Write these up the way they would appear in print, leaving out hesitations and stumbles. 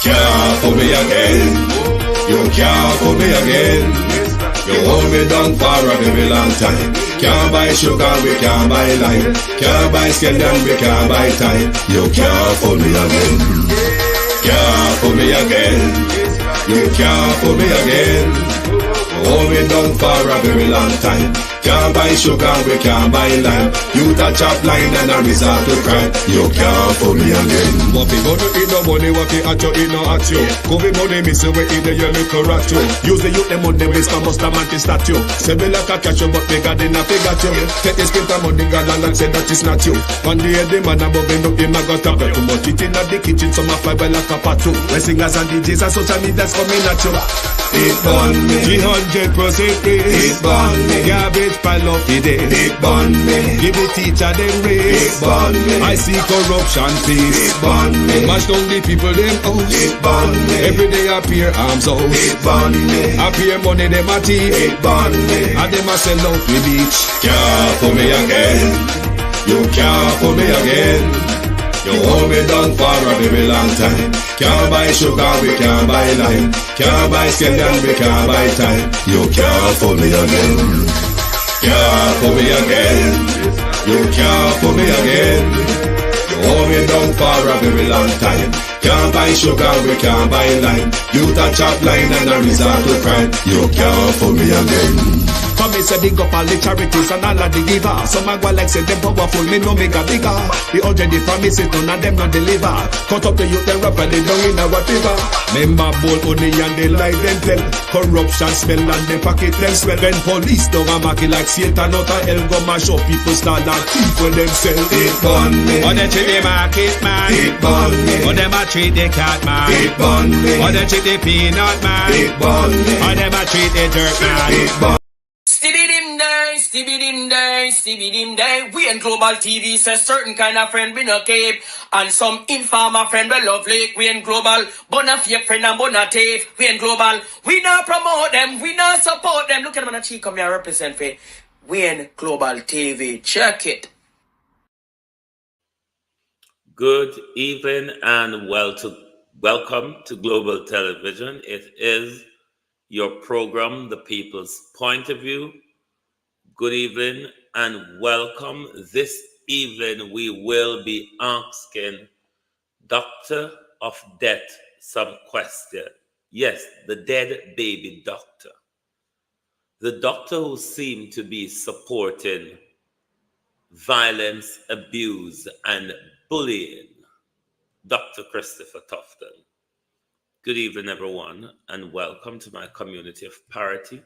Can't fool me again. You can't fool me again. You hold me down for a very long time. Can't buy sugar, we can't buy lime. Can't buy scandal, we can't buy time. You can't fool me again. Can't fool me again. You can't fool me again. Hold me down for a very long time. Can't buy sugar, we can't buy lime. You touch up line and a resort to crime. You can't fool me again. What people do in no money, what they at you, in no at you. Covid money, me say we in the your little rat you. Use the youth, them on the base, I must have mantis statue. Say me like a catch you, but bigger than a figure you. Take the spit of money, God and say that is not you. One day the man above him, look him, I got a bit too much. It in the kitchen, some fly by like a patu. The singers and DJs and social media's coming at you. It burn me 300% free. It burn me Garbage pile up the day. It burn me Give the teacher them raise. It burn me I see corruption please. It burn me Mash down the people them house. It burn me Every day appear arms out. It burn me Appear money them a thief. It burn me And them a sell out the beach. Can't fool me again. You can't fool me again. You hold me down for a very long time. Can't buy sugar, we can't buy lime. Can't buy scandal, we can't buy time. You can't fool me again. Can't fool me again. You can't fool me again. You hold me down for a very long time. Can't buy sugar, we can't buy lime. You touch up line and a resort to crime. You can't fool me again. Come me say big up all the charities and all of the givers. Some a go like say them powerful, me no make a bigger. The 100 the promises, none of them not deliver. Cut up the youth, them rap and they down in a whatever. Member bowl honey and they lie them tell. Corruption smell and they pocket them swell. When police don't a market like Satan out of hell, go mash up people start and thief when them sell. It burn me Or they treat the market man. It burn me Or them a treat the cat man. It burn me Or they treat the peanut man. It burn me Or them a treat the dirt man. It burn Stibby dim day. We in Global TV says certain kind of friend be no cape. And some informer friend we love Lake. We in Global, bona fake friend and bona tape. We in Global, we not promote them, we not support them. Look at them on the cheek, come here represent for we in Global TV. Check it. Good evening and welcome to Global Television. It is your program, The People's Point of View. Good evening and welcome. This evening we will be asking Doctor of Death some question. Yes, the dead baby doctor. The doctor who seemed to be supporting violence, abuse, and bullying, Dr. Christopher Tufton. Good evening, everyone, and welcome to my community of parity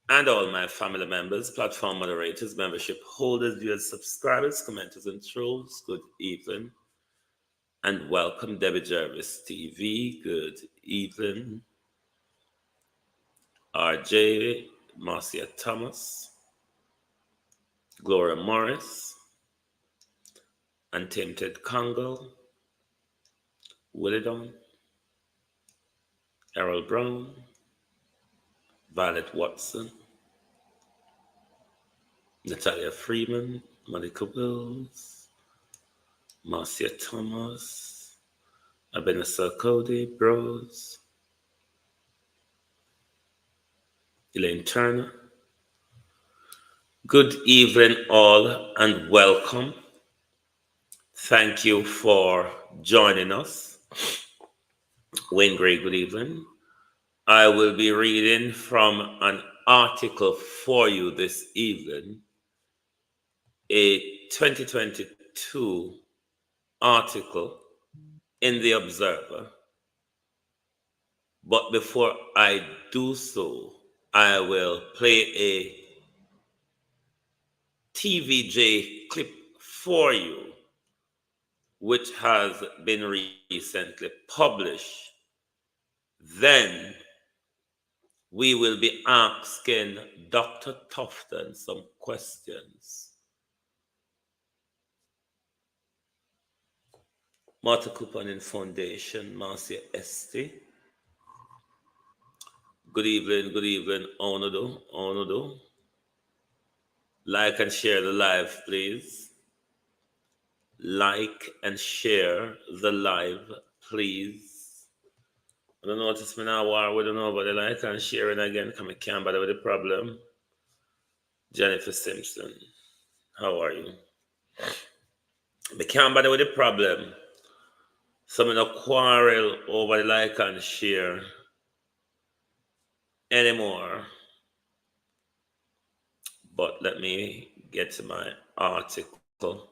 and all my family members, platform moderators, membership holders, viewers, subscribers, commenters, and trolls. Good evening, and welcome, Debbie Jervis TV. Good evening, RJ, Marcia Thomas, Gloria Morris, Untainted Congo, Willidon, Errol Brown, Violet Watson, Natalia Freeman, Monica Wills, Marcia Thomas, Abenasa Cody, Bros, Elaine Turner. Good evening, all, and welcome. Thank you for joining us. Wayne Gray, good evening. I will be reading from an article for you this evening, a 2022 article in The Observer. But before I do so, I will play a TVJ clip for you, which has been recently published. Then we will be asking Dr. Tufton some questions. Martha Couponing Foundation, Marcia Esty. Good evening, Onodo. Like and share the live, please. Like and share the live, please. I don't notice me now war with nobody like and sharing again. Come, I can't bother with the problem. Jennifer Simpson, how are you? I can't bother with the problem. So I no quarrel over the like and share anymore. But let me get to my article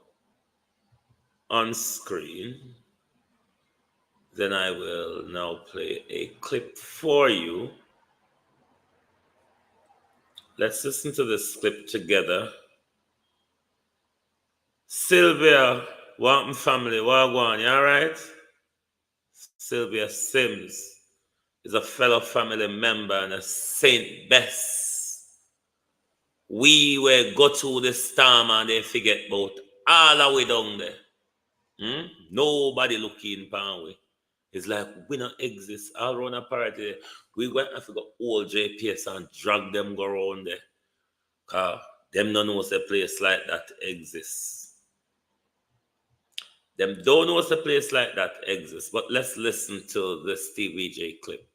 on screen. Then I will now play a clip for you. Let's listen to this clip together. Sylvia, Walton family, Wagwan, you alright? Sylvia Sims is a fellow family member and a Saint Bess. We will go to the storm and they forget about all the way down there. Nobody looking pan we. It's like we don't exist all around a party. We going to have to go old JPS and drag them go around there. Cause them don't know a place like that exists. Them don't know a place like that exists. But let's listen to this TVJ clip.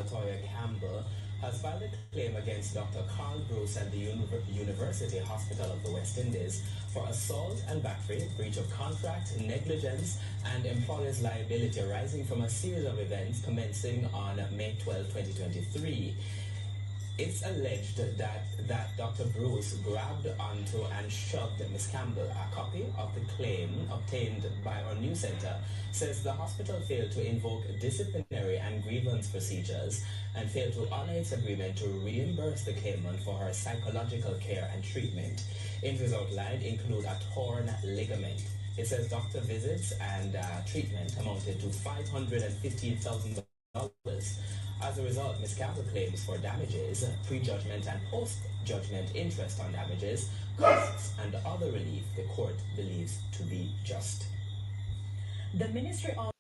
Latoya Campbell has filed a claim against Dr. Carl Bruce at the University Hospital of the West Indies for assault and battery, breach of contract, negligence, and employer's liability arising from a series of events commencing on May 12, 2023. It's alleged that Dr. Bruce grabbed onto and shoved Ms. Campbell. A copy of the claim obtained by our news center says the hospital failed to invoke disciplinary and grievance procedures and failed to honor its agreement to reimburse the claimant for her psychological care and treatment. Injuries outlined include a torn ligament. It says doctor visits and treatment amounted to $515,000. As a result, Ms. Campbell claims for damages, prejudgment and post-judgment interest on damages, costs, and other relief the court believes to be just. The Ministry of...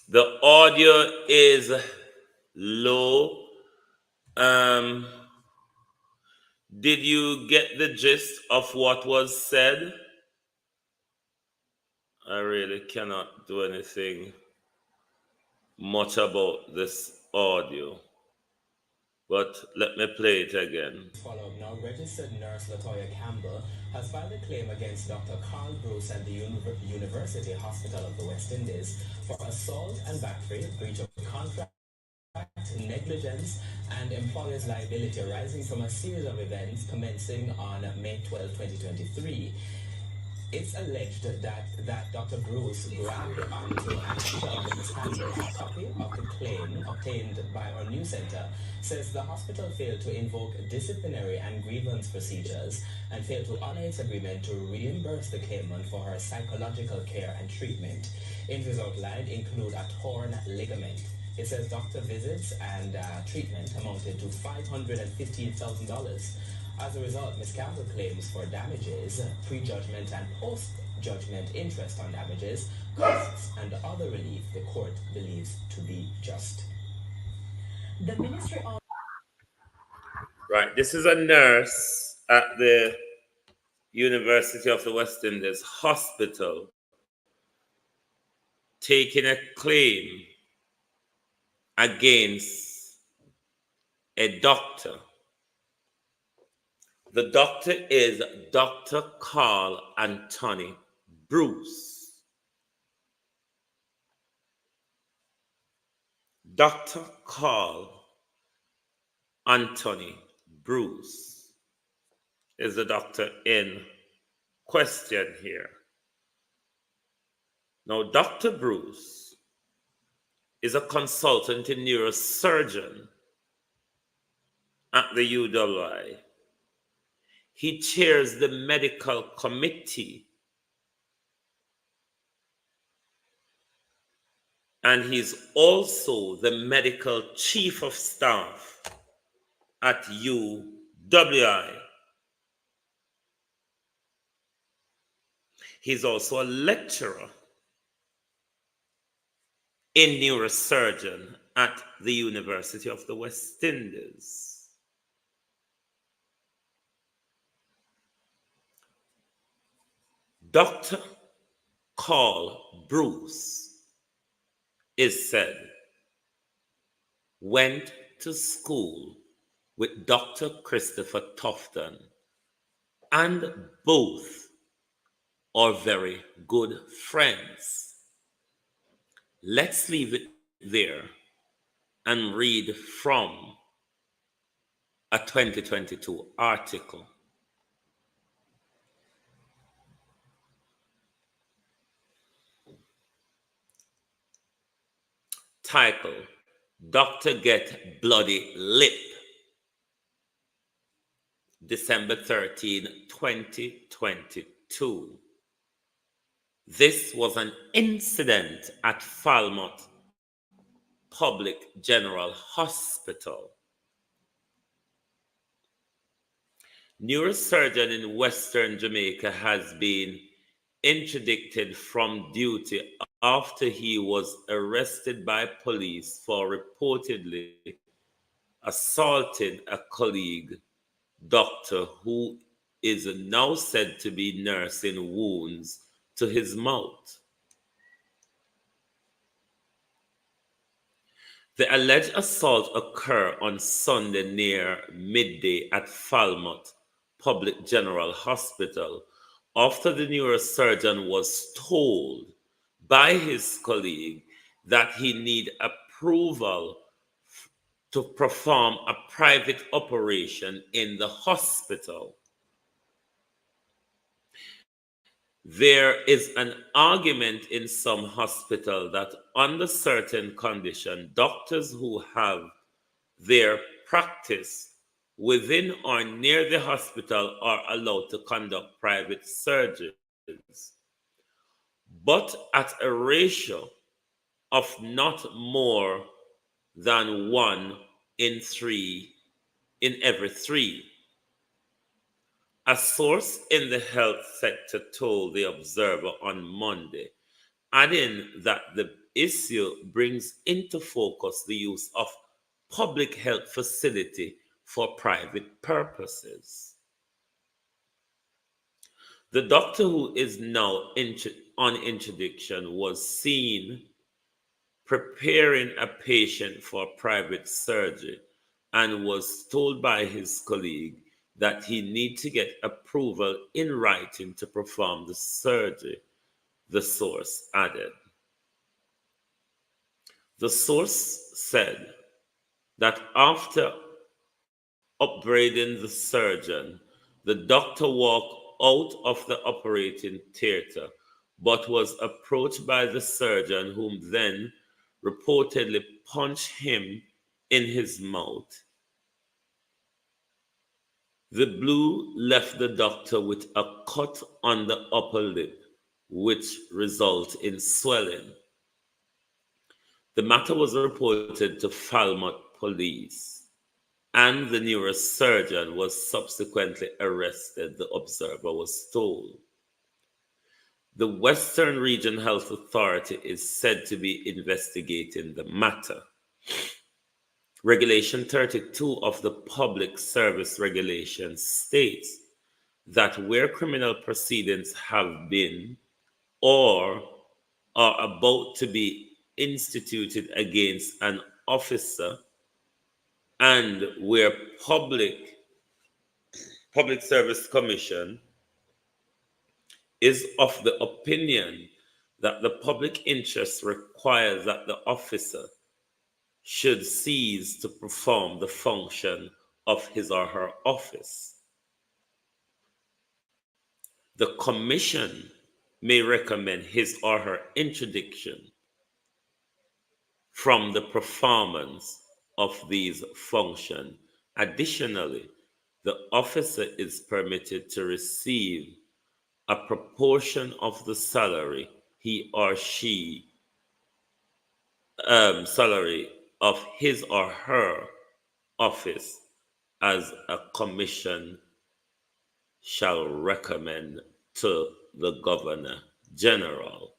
The audio is low. Did you get the gist of what was said? I really cannot do anything much about this audio, but let me play it again. Follow-up now. Registered nurse Latoya Campbell has filed a claim against Dr. Carl Bruce at the University Hospital of the West Indies for assault and battery, breach of contract, negligence, and employer's liability arising from a series of events commencing on May 12, 2023. It's alleged that Dr. Bruce grabbed onto and shoved Ms. Campbell. A copy of the claim obtained by our news center says the hospital failed to invoke disciplinary and grievance procedures and failed to honor its agreement to reimburse the claimant for her psychological care and treatment. Injuries outlined include a torn ligament. It says doctor visits and treatment amounted to $515,000. As a result, Ms. Campbell claims for damages, prejudgment and post-judgment interest on damages, costs, and other relief the court believes to be just. The Ministry of... Right, this is a nurse at the University of the West Indies Hospital taking a claim against a doctor. The doctor is Dr. Carl Anthony Bruce. Dr. Carl Anthony Bruce is the doctor in question here. Now, Dr. Bruce is a consultant in neurosurgeon at the UWI. He chairs the medical committee, and he's also the medical chief of staff at UWI. He's also a lecturer in neurosurgeon at the University of the West Indies. Dr. Carl Bruce, is said, went to school with Dr. Christopher Tufton, and both are very good friends. Let's leave it there and read from a 2022 article. Title, Doctor Get Bloody Lip, December 13, 2022. This was an incident at Falmouth Public General Hospital. Neurosurgeon in Western Jamaica has been interdicted from duty after he was arrested by police for reportedly assaulting a colleague doctor who is now said to be nursing wounds to his mouth. The alleged assault occurred on Sunday near midday at Falmouth Public General Hospital after the neurosurgeon was told by his colleague that he need approval to perform a private operation in the hospital. There is an argument in some hospitals that under certain conditions, doctors who have their practice within or near the hospital are allowed to conduct private surgeries, but at a ratio of not more than 1 in every 3. A source in the health sector told the Observer on Monday, adding that the issue brings into focus the use of public health facility for private purposes. The doctor, who is now on interdiction, was seen preparing a patient for private surgery and was told by his colleague that he need to get approval in writing to perform the surgery, the source added. The source said that after upbraiding the surgeon, the doctor walked out of the operating theater but was approached by the surgeon, whom then reportedly punched him in his mouth. The blow left the doctor with a cut on the upper lip, which resulted in swelling. The matter was reported to Falmouth police, and the neurosurgeon was subsequently arrested, the Observer was told. The Western Region Health Authority is said to be investigating the matter. Regulation 32 of the Public Service Regulation states that where criminal proceedings have been or are about to be instituted against an officer, and where Public Service Commission is of the opinion that the public interest requires that the officer should cease to perform the function of his or her office, the Commission may recommend his or her interdiction from the performance of these functions. Additionally, the officer is permitted to receive a proportion of the salary he or she salary of his or her office as a commission shall recommend to the Governor General.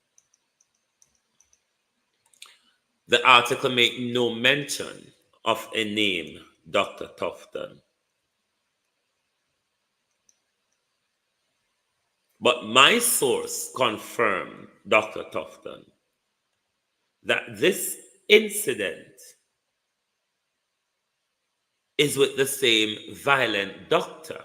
The article makes no mention of a name, Dr. Tufton. But my source confirmed, Dr. Tufton, that this incident is with the same violent doctor,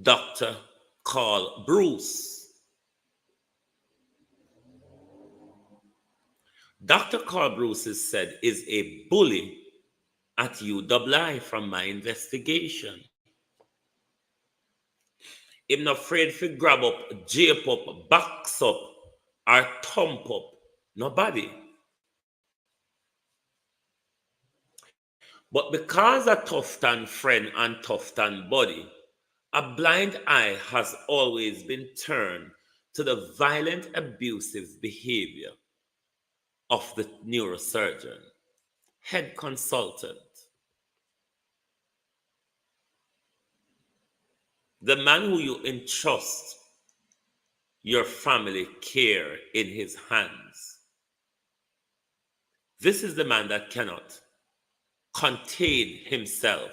Dr. Carl Bruce. Dr. Carl Bruce is said is a bully at UWI from my investigation. Him not afraid to grab up, jape up, box up, or thump up. Nobody. But because a Tufton friend and Tufton buddy, a blind eye has always been turned to the violent, abusive behavior of the neurosurgeon, head consultant, the man who you entrust your family care in his hands. This is the man that cannot contain himself,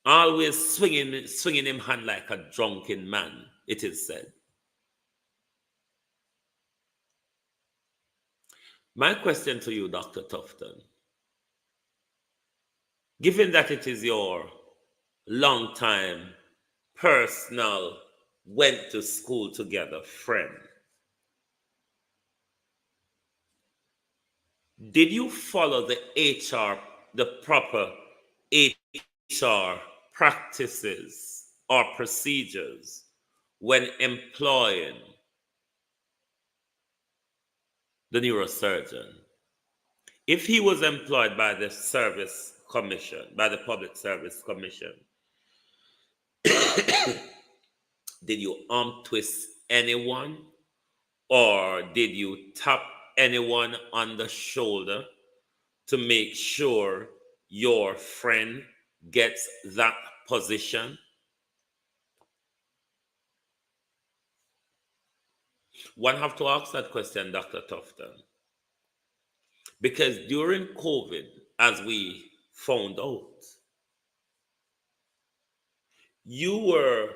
always swinging him hand like a drunken man, it is said. My question to you, Dr. Tufton, given that it is your long time personal, went to school together friend, did you follow the proper HR practices or procedures when employing the neurosurgeon? If he was employed by the service commission, by the Public Service Commission, did you arm twist anyone, or did you tap anyone on the shoulder to make sure your friend gets that position? One have to ask that question, Dr. Tufton, because during COVID, as we found out, you were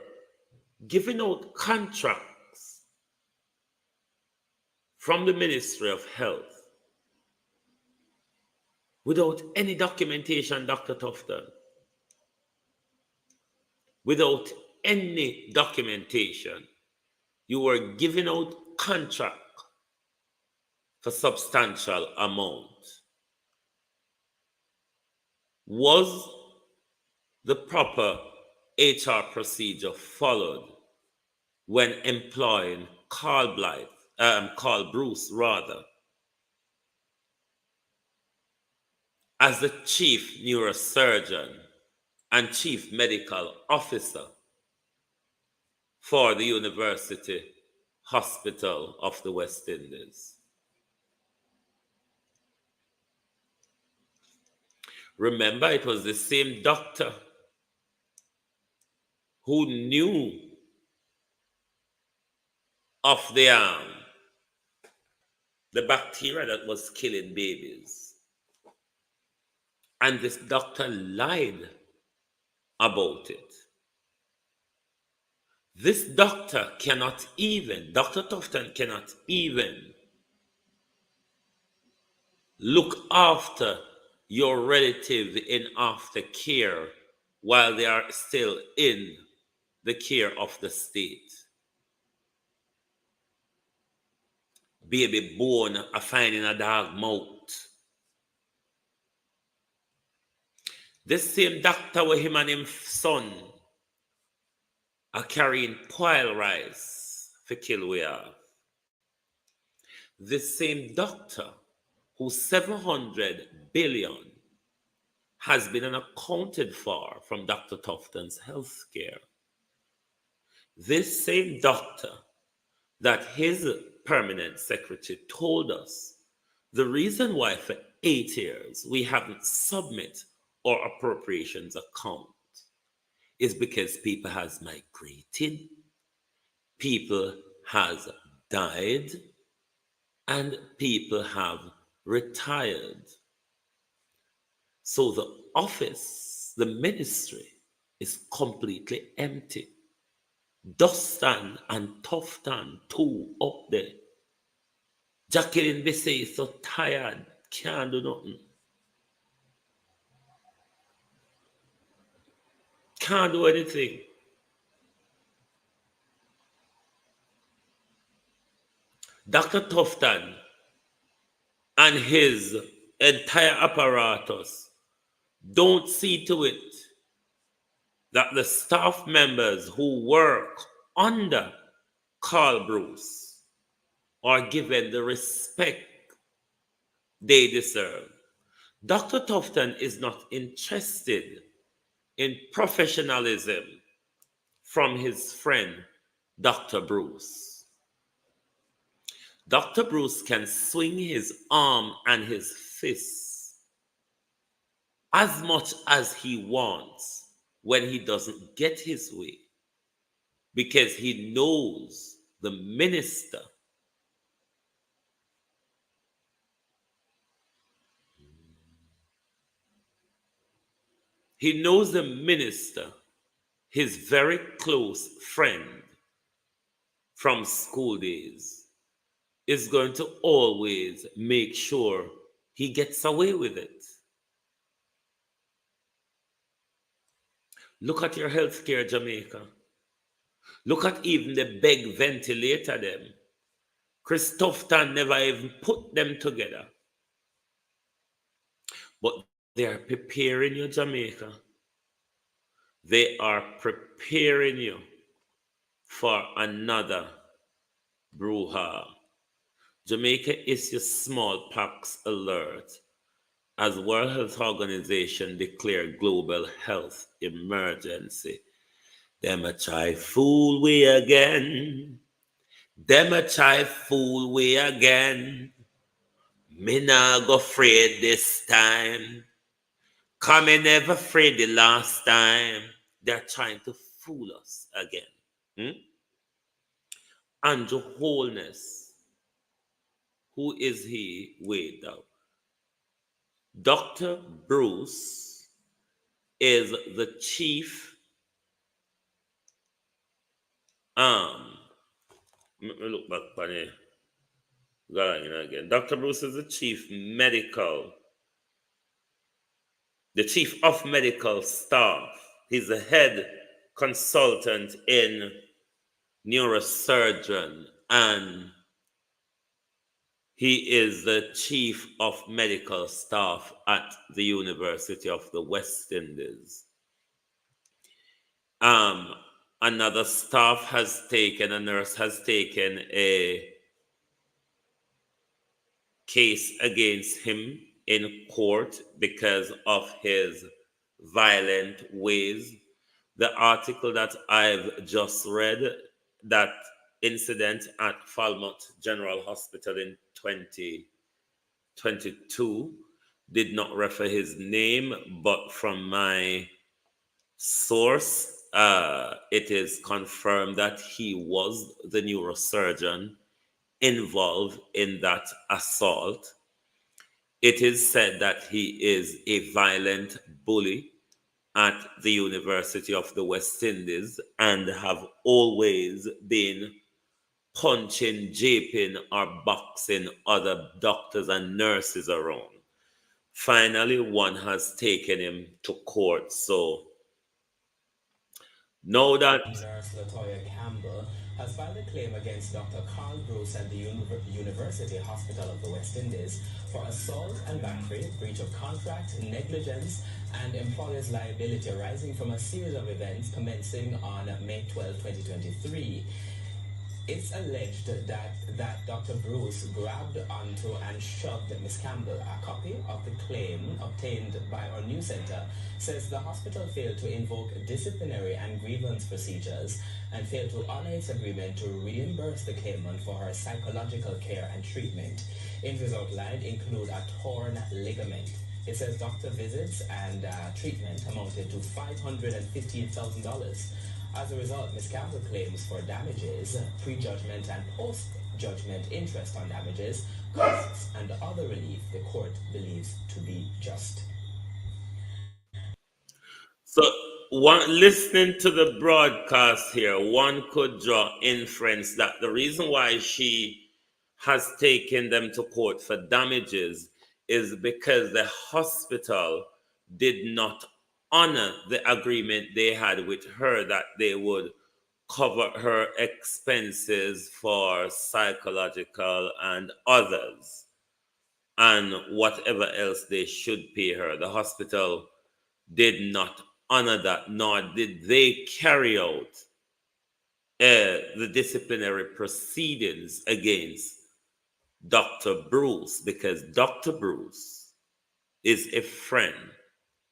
giving out contracts from the Ministry of Health without any documentation, Dr. Tufton. Without any documentation, you were giving out contract for substantial amount. Was the proper HR procedure followed when employing Carl Bruce as the chief neurosurgeon and chief medical officer for the University Hospital of the West Indies? Remember, it was the same doctor who knew of the bacteria that was killing babies. And this doctor lied about it. This doctor Dr. Tufton cannot even look after your relative in aftercare while they are still in the care of the state. Baby born a finding a dog mouth. This same doctor with him and him son are carrying poil rice for kill we have. This same doctor whose 700 billion has been unaccounted for from Dr. Tufton's health care. This same doctor that his permanent secretary told us the reason why for 8 years we haven't submit our appropriations account is because people has migrated, people has died, and people have retired. So the office, the ministry, is completely empty. Dustin and Tufton, two up there. Jacqueline Bissay is so tired, can't do nothing. Can't do anything. Dr. Tufton and his entire apparatus don't see to it that the staff members who work under Carl Bruce are given the respect they deserve. Dr. Tufton is not interested in professionalism from his friend, Dr. Bruce. Dr. Bruce can swing his arm and his fists as much as he wants when he doesn't get his way, because he knows the minister his very close friend from school days, is going to always make sure he gets away with it. Look at your healthcare, Jamaica. Look at even the big ventilator them. Chris Tufton never even put them together. But they are preparing you, Jamaica. They are preparing you for another brouhaha. Jamaica is your smallpox alert as World Health Organization declared global health emergency. Them a try fool we again. Them a try fool we again. Me nah go afraid this time. Come me never afraid the last time. They're trying to fool us again. Andrew Holness. Who is he? Wait now. Dr. Bruce is the chief. Let me look back on it. Again. Dr. Bruce is the chief of medical staff. He's the head consultant in neurosurgeon, and he is the chief of medical staff at the University of the West Indies. Another a nurse has taken a case against him in court because of his violent ways. The article that I've just read, that incident at Falmouth General Hospital in 2022, did not refer his name, but from my source, it is confirmed that he was the neurosurgeon involved in that assault. It is said that he is a violent bully at the University of the West Indies and have always been punching, japing, or boxing other doctors and nurses around. Finally, one has taken him to court. So know that Nurse Latoya Campbell has filed a claim against Dr. Carl Bruce at the University Hospital of the West Indies for assault and battery, breach of contract, negligence, and employer's liability arising from a series of events commencing on May 12, 2023. It's alleged that Dr. Bruce grabbed onto and shoved Ms. Campbell. A copy of the claim obtained by our news center says the hospital failed to invoke disciplinary and grievance procedures and failed to honor its agreement to reimburse the claimant for her psychological care and treatment. Injuries outlined include a torn ligament. It says doctor visits and treatment amounted to $515,000. As a result, Ms. Campbell claims for damages, prejudgment and post-judgment interest on damages, costs, and other relief the court believes to be just. So Listening to the broadcast here, one could draw inference that the reason why she has taken them to court for damages is because the hospital did not honor the agreement they had with her that they would cover her expenses for psychological and others and whatever else they should pay her. The hospital did not honor that, nor did they carry out the disciplinary proceedings against Dr. Bruce, because Dr. Bruce is a friend,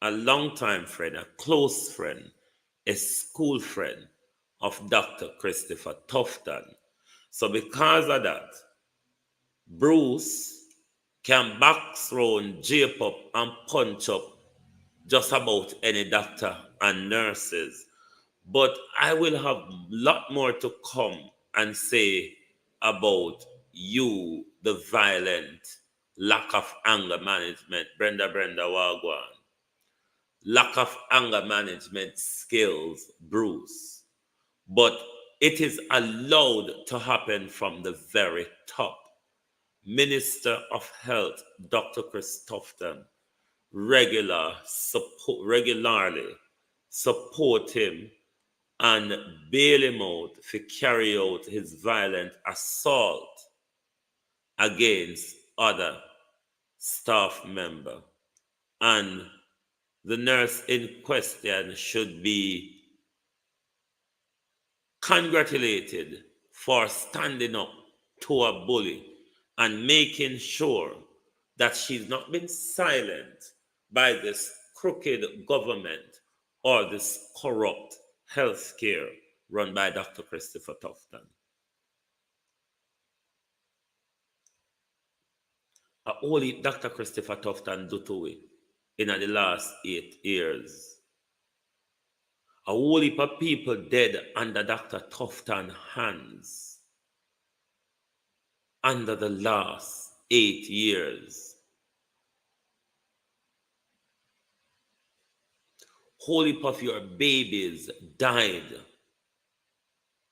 a longtime friend, a close friend, a school friend of Dr. Christopher Tufton. So because of that, Bruce can backthrow and jape up and punch up just about any doctor and nurses. But I will have a lot more to come and say about you, the violent lack of anger management. Brenda Wagwan. Lack of anger management skills, Bruce. But it is allowed to happen from the very top. Minister of Health, Dr. Chris Tufton, regularly support him and bail him out to carry out his violent assault against other staff member. And the nurse in question should be congratulated for standing up to a bully and making sure that she's not been silent by this crooked government or this corrupt healthcare run by Dr. Christopher Tufton. Only Dr. Christopher Tufton do to it in the last 8 years. A whole heap of people dead under Dr. Tufton's hands under the last 8 years. Whole heap of your babies died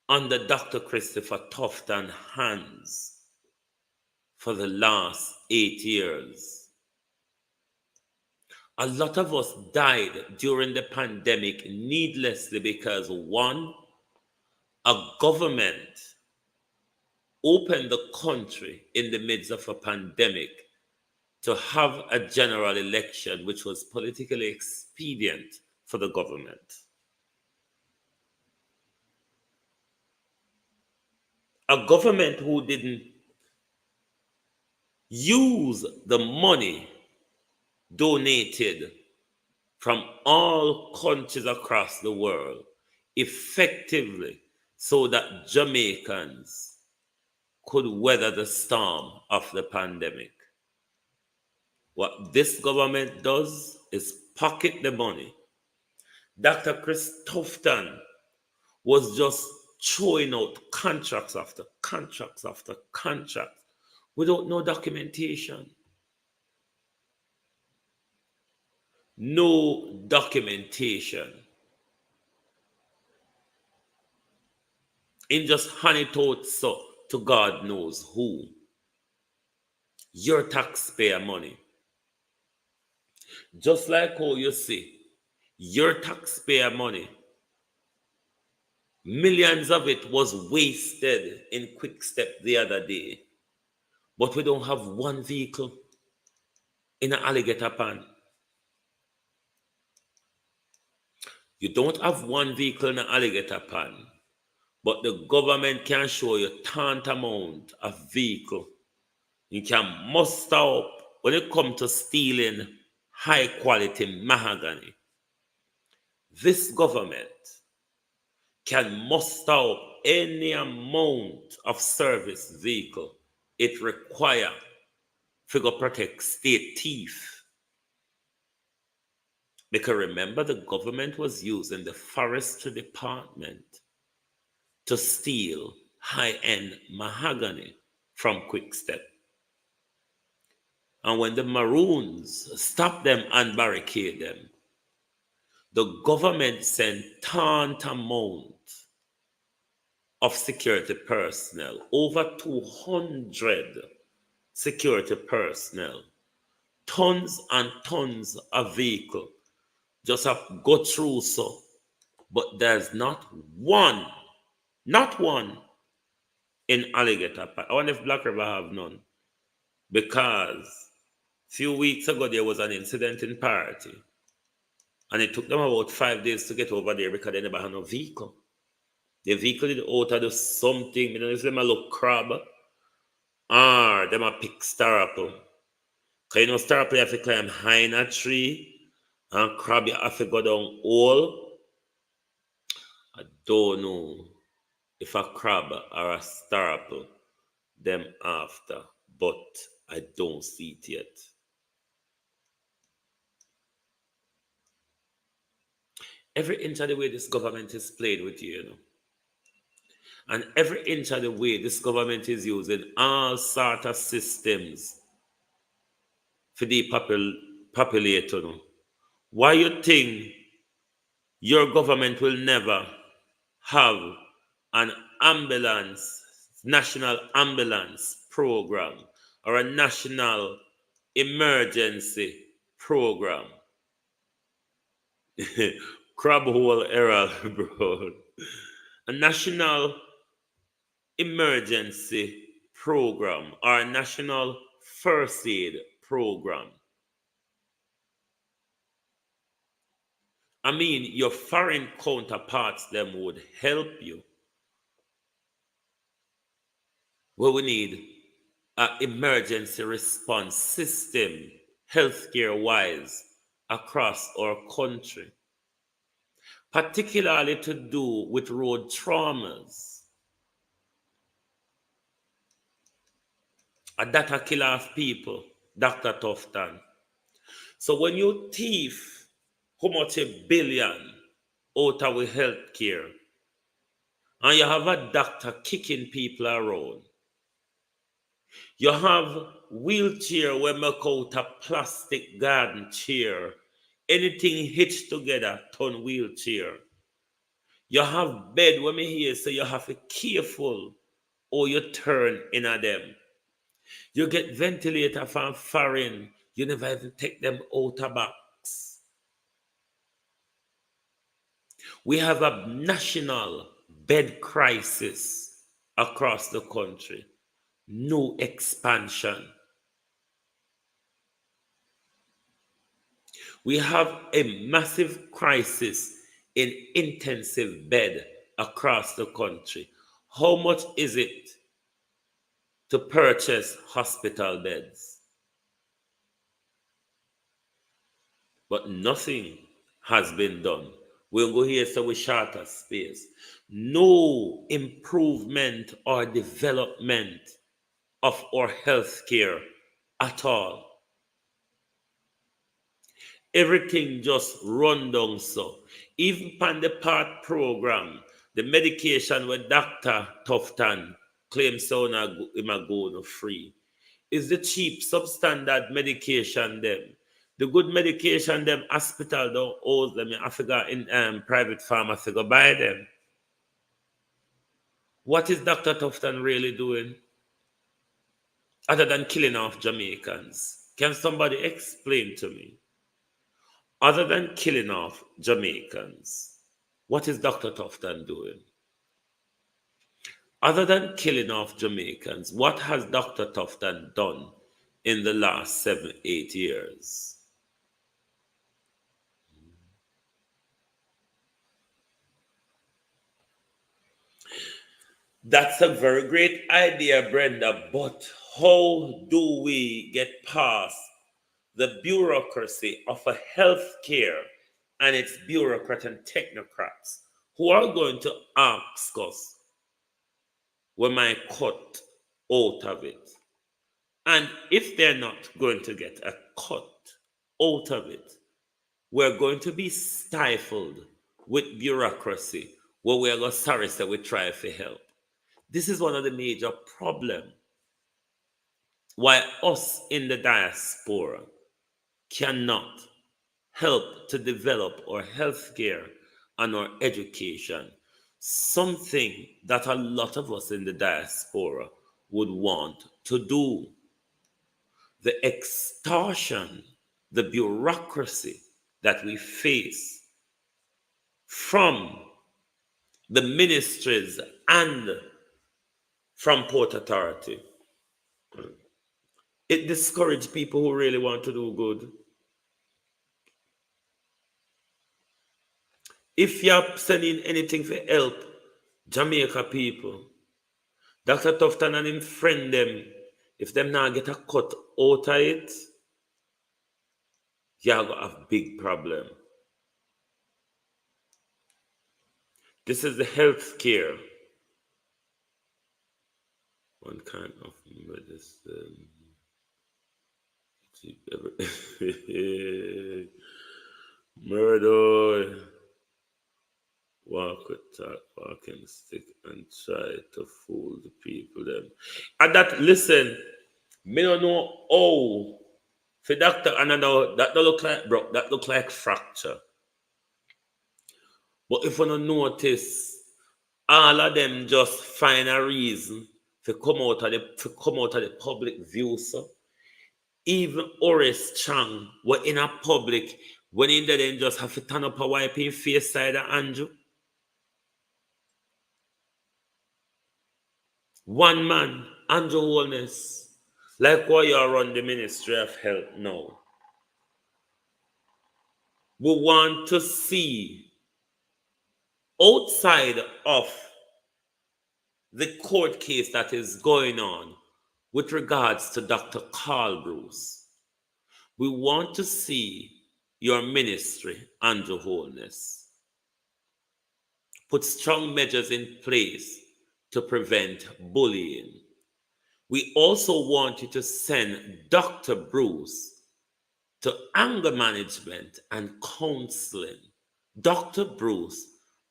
under Dr. Christopher Tufton's hands for the last 8 years. A lot of us died during the pandemic needlessly because, one, a government opened the country in the midst of a pandemic to have a general election, which was politically expedient for the government. A government who didn't use the money donated from all countries across the world effectively so that Jamaicans could weather the storm of the pandemic. What this government does is pocket the money. Dr. Chris Tufton was just throwing out contracts after contracts after contracts without no documentation. No documentation. In just hand it out so to God knows who. Your taxpayer money. Just like how you see, your taxpayer money, millions of it was wasted in Quick Step the other day. But we don't have one vehicle in an alligator pan. You don't have one vehicle in an alligator pan, but the government can show you tantamount of vehicle. You can muster up when it comes to stealing high quality mahogany. This government can muster up any amount of service vehicle it requires to protect state thief. Because remember, the government was using the forestry department to steal high-end mahogany from Quick Step. And when the Maroons stopped them and barricade them, the government sent tantamount of security personnel, over 200 security personnel, tons and tons of vehicle just have go through so, but there's not one in Alligator Park. I wonder if Black River have none, because a few weeks ago there was an incident in Parity, and it took them about 5 days to get over there because they never had no vehicle. The vehicle did out of something, you know, if them a look crab, or them a pick star apple. Because you know, star apple you have to climb high in a tree, and crab you have to go down hole. I don't know if a crab or a star apple them after, but I don't see it yet. Every inch of the way this government is played with you, you know. And every inch of the way this government is using all sort of systems for the populate, you know. Why you think your government will never have an ambulance, national ambulance program, or a national emergency program? Crab hole error, bro. A national emergency program or a national first aid program. I mean, your foreign counterparts them would help you. Well, we need an emergency response system, healthcare wise, across our country, particularly to do with road traumas. And that a killer of people, Dr. Tufton. So when you thief how much $1 billion out of our healthcare, and you have a doctor kicking people around, you have wheelchair where make out a plastic garden chair, anything hitched together, turn wheelchair. You have bed when me here, so you have to be careful or you turn in a them. You get ventilator from foreign, you never even take them out of box. We have a national bed crisis across the country. No expansion. We have a massive crisis in intensive bed across the country. How much is it to purchase hospital beds? But nothing has been done. We'll go here so we shorter space. No improvement or development of our healthcare at all. Everything just run down so. Even on the part program, the medication with Dr. Tufton claims so him a go no free. Is the cheap substandard medication them. The good medication them hospital don't owe them. I forgot in private pharmacy go buy them. What is Dr. Tufton really doing? Other than killing off Jamaicans. Can somebody explain to me? Other than killing off Jamaicans, what is Dr. Tufton doing? Other than killing off Jamaicans, what has Dr. Tufton done in the last 7-8 years? That's a very great idea, Brenda, but how do we get past the bureaucracy of a healthcare and its bureaucrats and technocrats who are going to ask us, we might cut out of it? And if they're not going to get a cut out of it, we're going to be stifled with bureaucracy where we're going to sorry say we try for help. This is one of the major problems why us in the diaspora cannot help to develop our healthcare and our education, something that a lot of us in the diaspora would want to do. The extortion, the bureaucracy that we face from the ministries and from Port Authority, it discourages people who really want to do good. If you're sending anything for help, Jamaica people, Dr. Tufton and him friend them, if them not get a cut out of it, you're going to have big problem. This is the health care. One kind of medicine. Murder. Walk with talk, walking stick, and try to fool the people them. And that, listen, me don't know how. For doctor, and I know that don't look like broke, that look like fracture. But if you don't notice, all of them just find a reason to come out of the public view. So even Horace Chang were in a public when in there then just have to turn up a wiping face side of Andrew. One man, Andrew Holness, like why you run the Ministry of Health now. We want to see outside of the court case that is going on with regards to Dr. Carl Bruce, we want to see your ministry, Andrew Holness, put strong measures in place to prevent bullying. We also want you to send Dr. Bruce to anger management and counseling. Dr. Bruce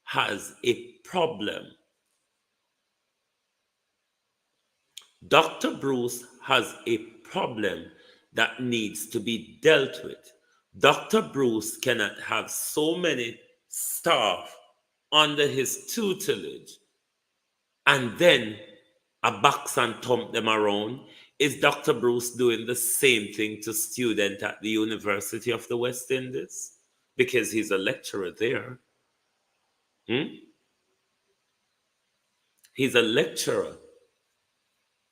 has a problem. Dr. Bruce has a problem that needs to be dealt with. Dr. Bruce cannot have so many staff under his tutelage and then a box and thump them around. Is Dr. Bruce doing the same thing to students at the University of the West Indies? Because he's a lecturer there. He's a lecturer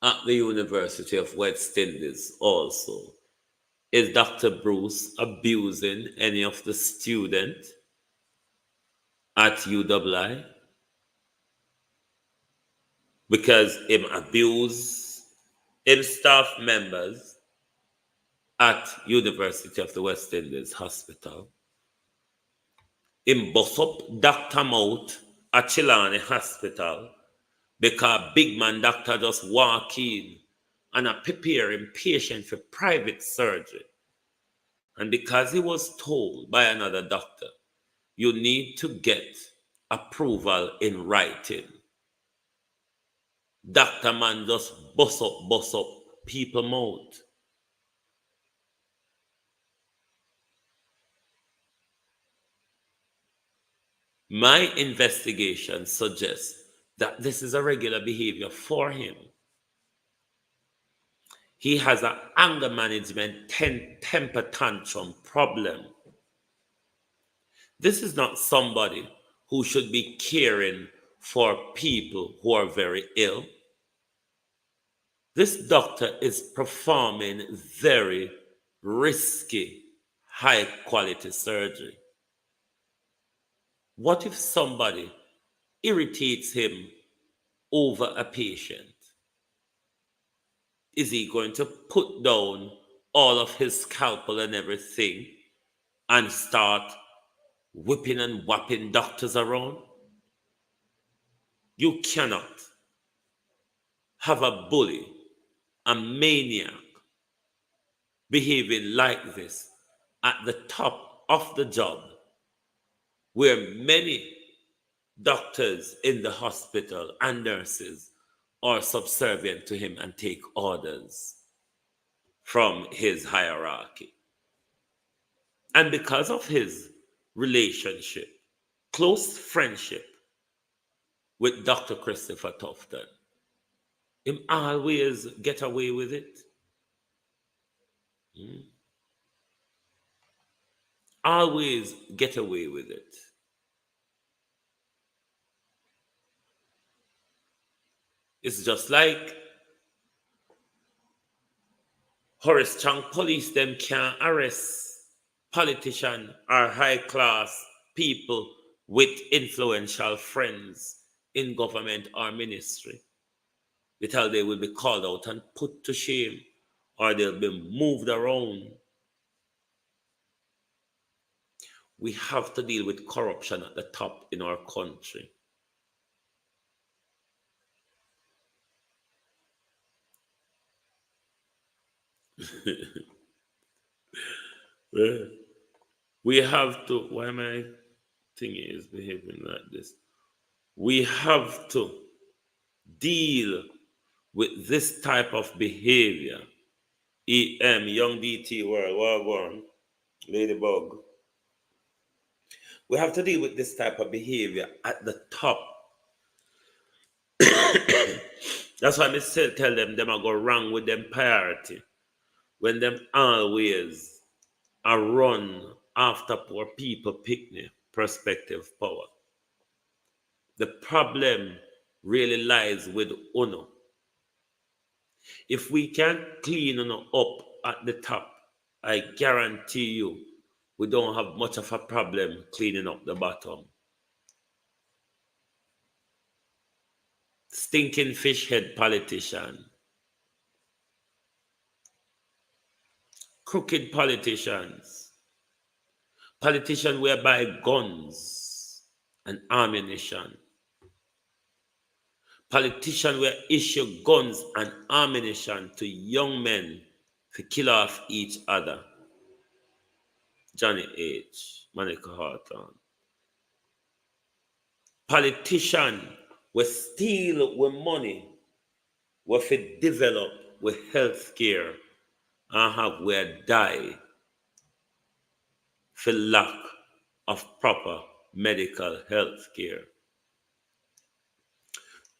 at the University of West Indies also. Is Dr. Bruce abusing any of the students at UWI? Because him abuse him staff members at University of the West Indies Hospital. Him bust up Dr. Mouth at Chilani Hospital because big man doctor just walk in and prepare him patient for private surgery. And because he was told by another doctor, you need to get approval in writing. Dr. Man just bust up people mouth. My investigation suggests that this is a regular behavior for him. He has an anger management temper tantrum problem. This is not somebody who should be caring for people who are very ill. This doctor is performing very risky, high-quality surgery. What if somebody irritates him over a patient? Is he going to put down all of his scalpel and everything and start whipping and whapping doctors around? You cannot have a bully, a maniac, behaving like this at the top of the job, where many doctors in the hospital and nurses are subservient to him and take orders from his hierarchy. And because of his relationship, close friendship with Dr. Christopher Tufton, him always get away with it. Always get away with it. It's just like Horace Chang police them can't arrest politician or high class people with influential friends in government or ministry. Because they will be called out and put to shame, or they'll be moved around. We have to deal with corruption at the top in our country. We have to, why my thing is behaving like this? We have to deal with this type of behavior. Young DT World, Wagwan, Ladybug. We have to deal with this type of behavior at the top. That's why I still tell them I go wrong with them priority. When them always are run after poor people picnic perspective power. The problem really lies with UNO. If we can't clean UNO up at the top, I guarantee you we don't have much of a problem cleaning up the bottom. Stinking fish head politician. Crooked politicians. Politicians whereby guns and ammunition. Politicians will issue guns and ammunition to young men to kill off each other. Johnny H. Monica Hawthorne. Politicians will steal with money, will develop with health care and have where die for lack of proper medical health care.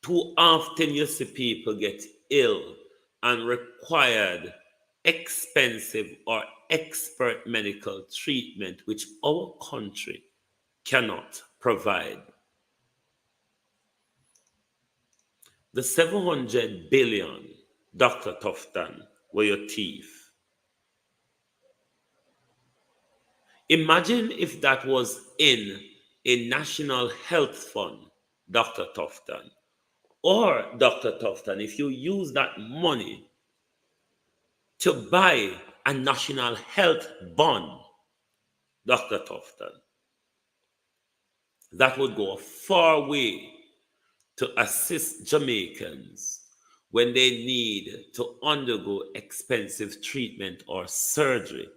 Too often you see people get ill and required expensive or expert medical treatment which our country cannot provide. The 700 billion, Dr. Tufton, were your thief. Imagine if that was in a national health fund, Dr. Tufton. Or, Dr. Tufton, if you use that money to buy a national health bond, Dr. Tufton, that would go a far way to assist Jamaicans when they need to undergo expensive treatment or surgery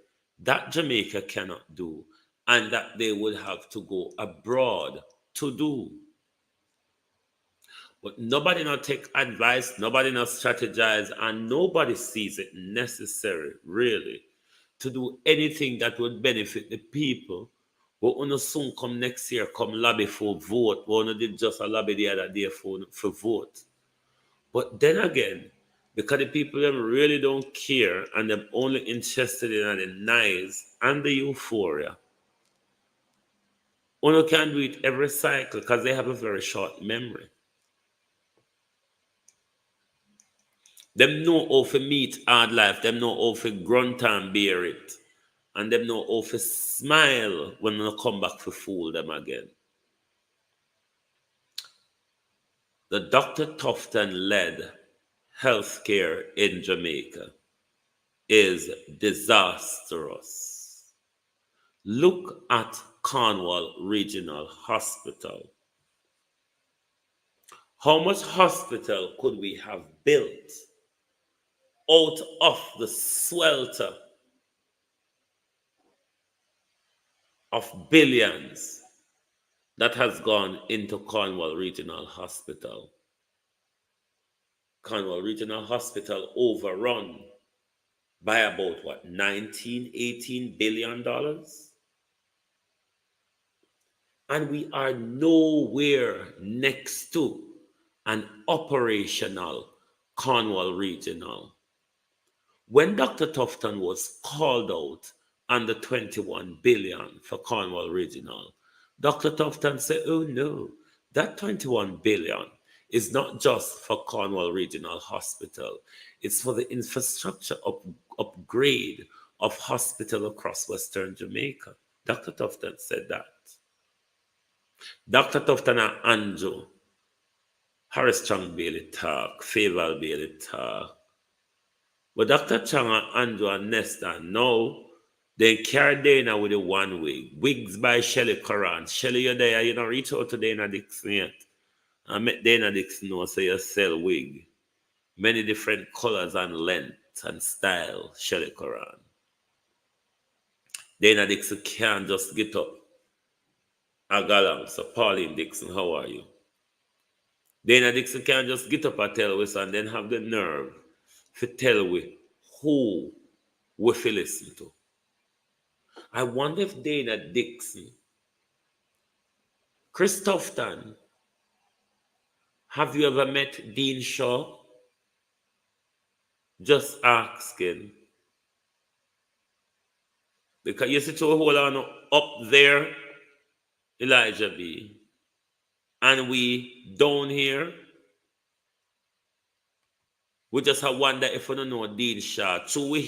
that Jamaica cannot do and that they would have to go abroad to do. But nobody not take advice, nobody not strategize, and nobody sees it necessary, really, to do anything that would benefit the people. But when soon come next year, come lobby for vote. One did just a lobby the other day for vote. But then again, because the people them really don't care and they're only interested in the nice and the euphoria, one can do it every cycle because they have a very short memory. Them know how to meet hard life. Them know how to grunt and bear it. And them know how to smile when they come back to fool them again. The Dr. Tufton-led healthcare in Jamaica is disastrous. Look at Cornwall Regional Hospital. How much hospital could we have built out of the swelter of billions that has gone into Cornwall Regional Hospital? Cornwall Regional Hospital overrun by about what, $19, $18 billion? And we are nowhere next to an operational Cornwall Regional. When Dr. Tufton was called out on the 21 billion for Cornwall Regional, Dr. Tufton said, oh no, that 21 billion is not just for Cornwall Regional Hospital. It's for the infrastructure upgrade of hospital across Western Jamaica. Dr. Tufton said that. Dr. Tufton and Andrew, Harris Chang Bailey talk, Faval Bailey talk. But Dr. Chang and Andrew and Nesta, no, they carry Dana with the one wig. Wigs by Shelley Curran. Shelley, you're there, you don't reach out to Dana Dixon yet. I met Dana Dixon know, so you sell wig. Many different colors and lengths and style, Shelley Curran. Dana Dixon can't just get up. I got along. So Pauline Dixon, how are you? Dana Dixon can't just get up and tell us and then have the nerve to tell we who we feel listen to. I wonder if Dana Dixon, Chris Tufton, have you ever met Dean Shaw? Just asking. Because you see to hold on up there, Elijah B. And we down here, we just have wonder if we don't know Dean Shaw. So we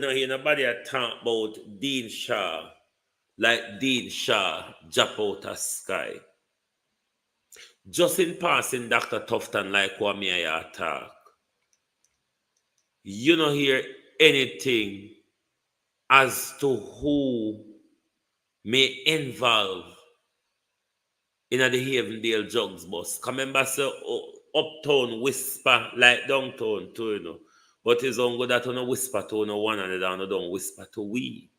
don't hear nobody talk about Dean Shaw like Dean Shaw drop out of sky. Just in passing, Dr. Tufton like what me I talk. You don't hear anything as to who may involve in the Havendale Jugs bus. Remember, so uptown whisper like downtown too, you know. But it's on good that you whisper to no one and you don't whisper to we.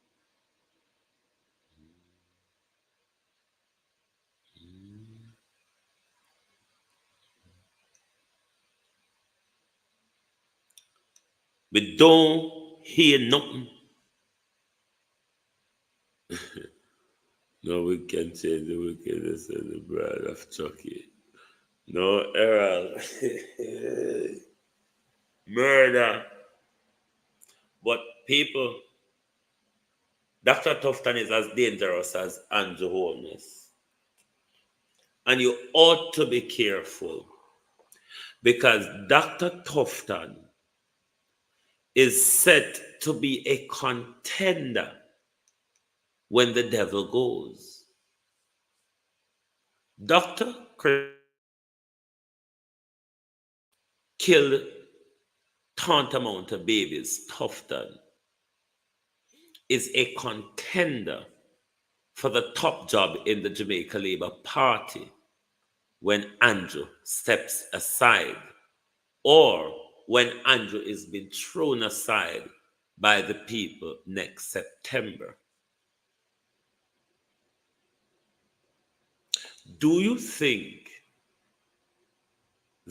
We don't hear nothing. No, we can change the wickedness of the bride of Chucky. No, Errol. Murder. But people, Dr. Tufton is as dangerous as Andrew Holness. And you ought to be careful because Dr. Tufton is set to be a contender when the devil goes. Dr. Chris killed tantamount of babies. Tufton is a contender for the top job in the Jamaica Labour Party when Andrew steps aside or when Andrew is being thrown aside by the people next September. Do you think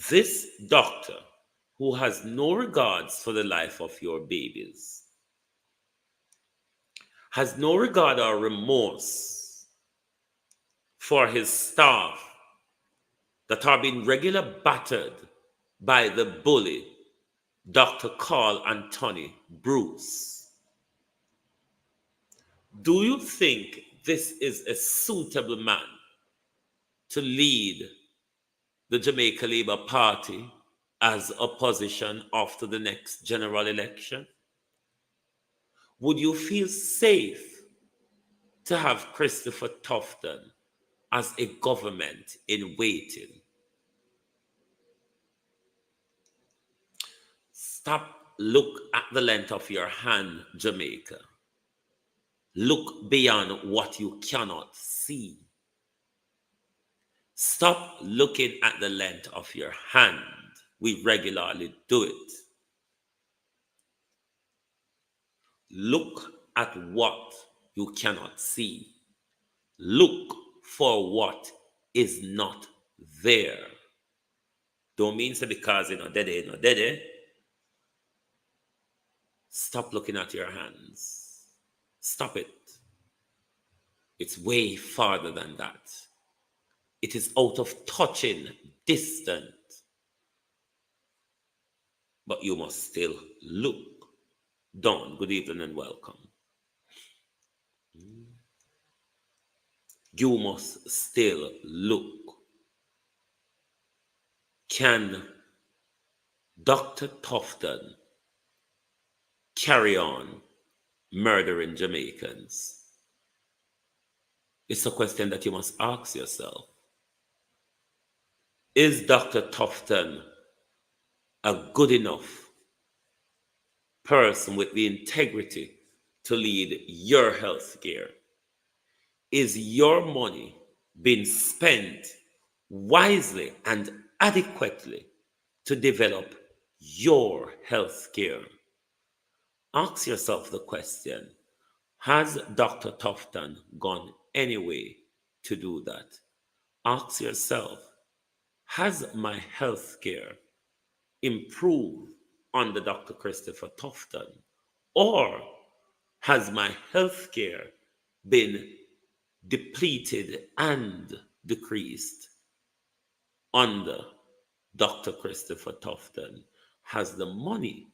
this doctor who has no regards for the life of your babies, has no regard or remorse for his staff that are being regularly battered by the bully, Dr. Carl Anthony Bruce? Do you think this is a suitable man to lead the Jamaica Labour Party as opposition after the next general election? Would you feel safe to have Christopher Tufton as a government in waiting? Stop, look at the length of your hand, Jamaica. Look beyond what you cannot see. Stop looking at the length of your hand. We regularly do it. Look at what you cannot see. Look for what is not there. Don't mean so because dede. Stop looking at your hands. Stop it. It's way farther than that. It is out of touching, distant. But you must still look. Dawn, good evening and welcome. You must still look. Can Dr. Tufton carry on murdering Jamaicans? It's a question that you must ask yourself. Is Dr. Tufton a good enough person with the integrity to lead your health care? Is your money being spent wisely and adequately to develop your health care? Ask yourself the question, has Dr. Tufton gone any way to do that? Ask yourself, has my health care improved under Dr. Christopher Tufton? Or has my health care been depleted and decreased under Dr. Christopher Tufton? Has the money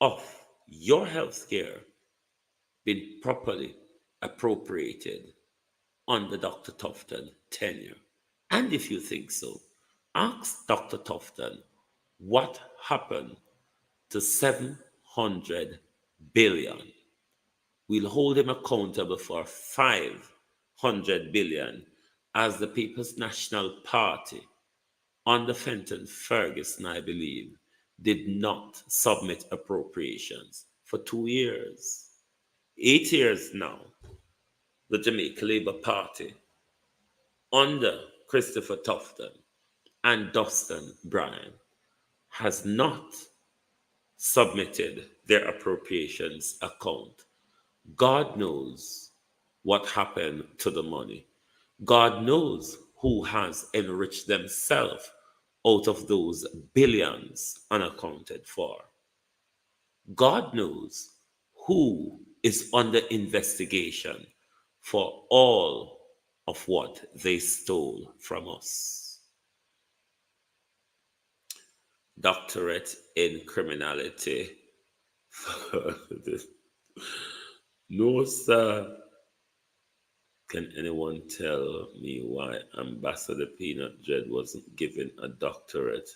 of your health care been properly appropriated under Dr. Tufton tenure? And if you think so, ask Dr. Tufton what happened to 700 billion. We'll hold him accountable for 500 billion as the People's National Party under Fenton Ferguson, I believe, did not submit appropriations for 2 years. 8 years now, the Jamaica Labour Party under Christopher Tufton and Dustin Bryan has not submitted their appropriations account. God knows what happened to the money. God knows who has enriched themselves out of those billions unaccounted for. God knows who is under investigation for all of what they stole from us. Doctorate in criminality. No, sir. Can anyone tell me why Ambassador Peanut Dread wasn't given a doctorate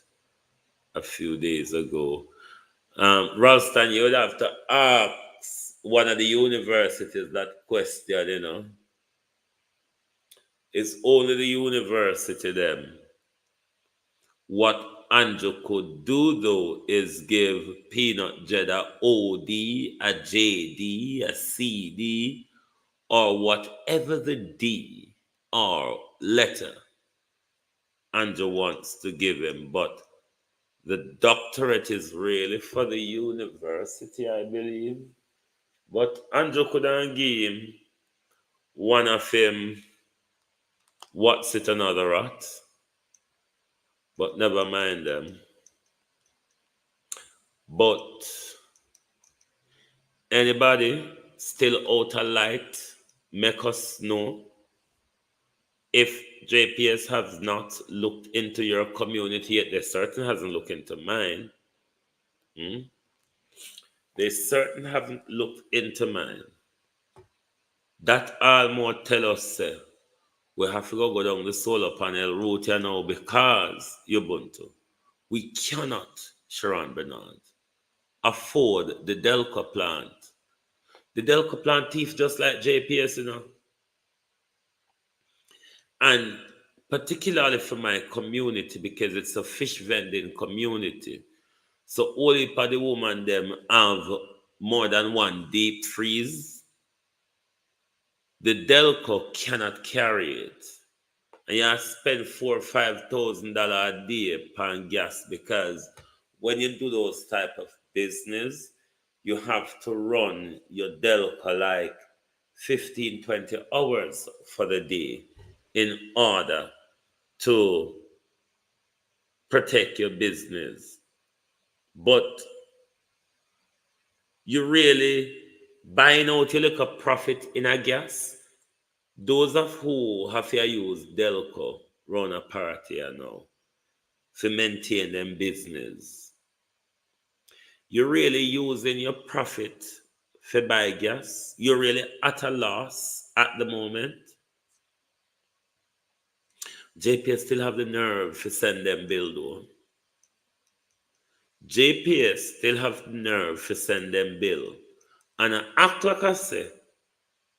a few days ago? Ralston, you would have to ask one of the universities that question, you know. It's only the university, them. What Andrew could do, though, is give Peanut Dread a OD, a JD, a CD, or whatever the D or letter Andrew wants to give him. But the doctorate is really for the university, I believe. But Andrew couldn't give him one of him, what's it, another rat? But never mind them. But anybody still out of light, make us know. If JPS has not looked into your community yet, they certainly hasn't looked into mine. They certainly haven't looked into mine. That all more tell us, we have to go down the solar panel route here now because Ubuntu, we cannot, Sharon Bernard, afford the Delco plant. The Delco plant thief just like JPS, you know. And particularly for my community, because it's a fish vending community. So only for the woman them have more than one deep freeze. The Delco cannot carry it. And you have to spend $4,000 or $5,000 a day on gas, because when you do those type of business, you have to run your Delco like 15, 20 hours for the day in order to protect your business. But you really buying out your little profit in a gas Those of who have to use Delco run a party now to maintain them business, you're really using your profit for buy gas. You're really at a loss at the moment. JPS still have the nerve to send them bill though. JPS still have the nerve to send them bill. And an act like I say,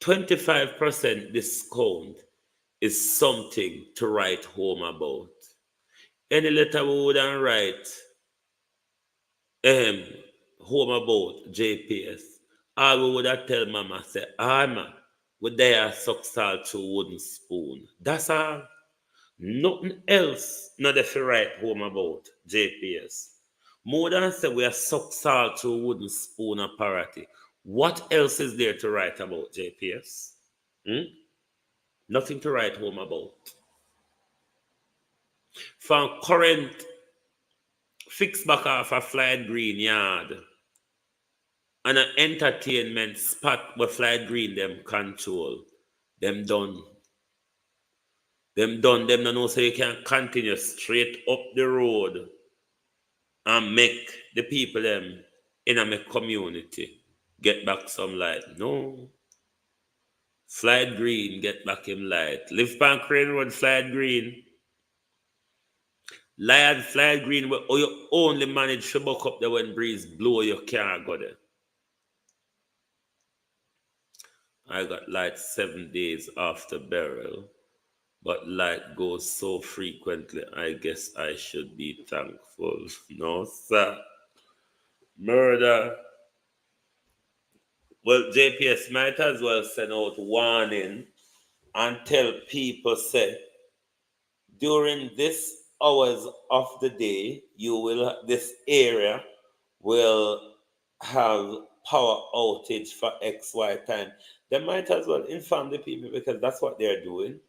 25% discount is something to write home about. Any letter we would write um, home about JPS, all we would have tell mama say, man, we there suck salt through wooden spoon. That's all. Nothing else not if you write home about JPS. More than say we are suck salt through wooden spoon of parity. What else is there to write about JPS? Nothing to write home about. From current fix back off a Flight Green yard and an entertainment spot where Flight Green them control. Them done. Them done. Them don't know so you can continue straight up the road and make the people them in a community get back some light. No. Flight Green get back him light. Live pan Crane Road, Flight Green. Lion Flight Green where you only manage to buck up there when breeze blow your car go there. I got light 7 days after burial, but light goes so frequently, I guess I should be thankful. No, sir. Murder. Well, JPS might as well send out warning and tell people, say, during this hours of the day, this area will have power outage for XY time. They might as well inform the people because that's what they're doing.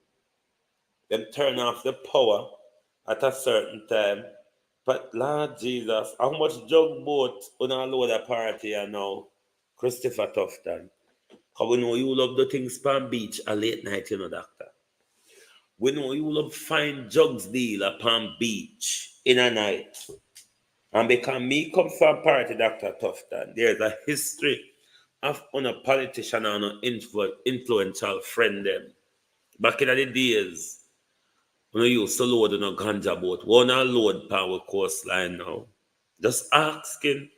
Them turn off the power at a certain time. But Lord Jesus, how much jug boat on a load of party are now? Christopher Tufton. Because we know you love the things Palm Beach a late night, doctor. We know you love find jugs deal upon beach in a night. And because me come from party, Dr. Tufton, there's a history of on a politician and an influential friend them. Back in the days, when you used to load on a ganja boat, one load power coastline now. Just asking.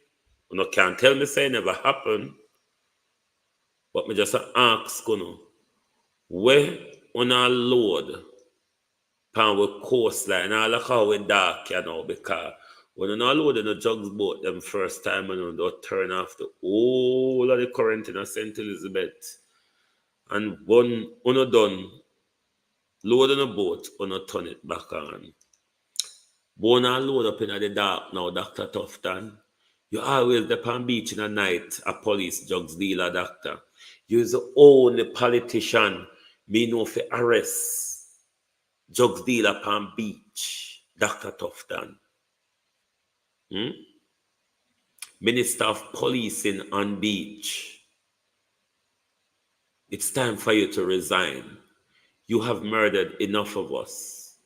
You can't tell me say it never happened. But me just ask, where on a load power coastline, I like how we dark, because when you load in a jugs boat them first time, they'll turn off the whole of the current in St. Elizabeth. And when you done load on a boat, you turn it back on. But when you load up in the dark now, Dr. Tufton, you always the Palm Beach in the night, a police drugs dealer, doctor. You're the only politician me know for arrest drugs dealer Palm Beach, Dr. Tufton. Minister of Policing on Beach. It's time for you to resign. You have murdered enough of us.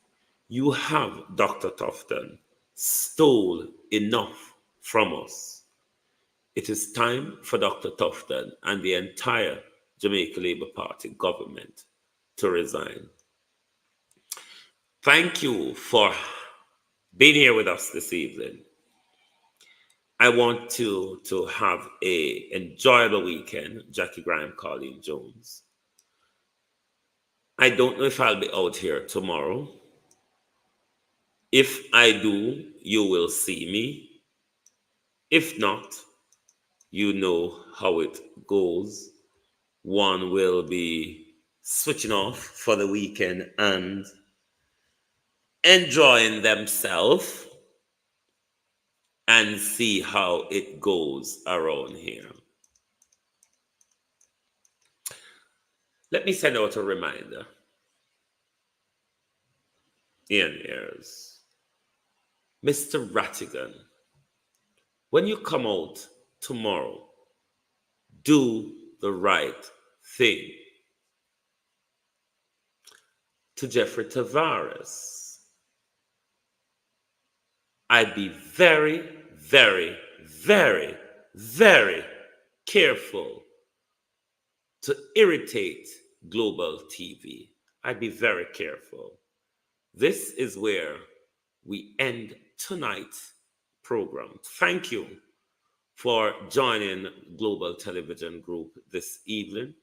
You have, Dr. Tufton, stole enough from us. It is time for Dr. Tufton and the entire Jamaica Labour Party government to resign. Thank you for being here with us this evening. I want to have an enjoyable weekend. Jackie Graham, Colleen Jones. I don't know if I'll be out here tomorrow. If I do, you will see me. If not, you know how it goes. One will be switching off for the weekend and enjoying themselves and see how it goes around here. Let me send out a reminder. Ian Ayers, Mr. Rattigan, when you come out tomorrow, do the right thing. to Jeffrey Tavares, I'd be very, very, very, very careful to irritate Global TV. I'd be very careful. This is where we end tonight's program. Thank you for joining Global Television Group this evening.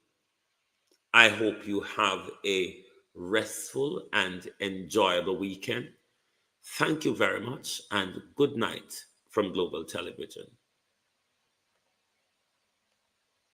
I hope you have a restful and enjoyable weekend. Thank you very much, and good night from Global Television.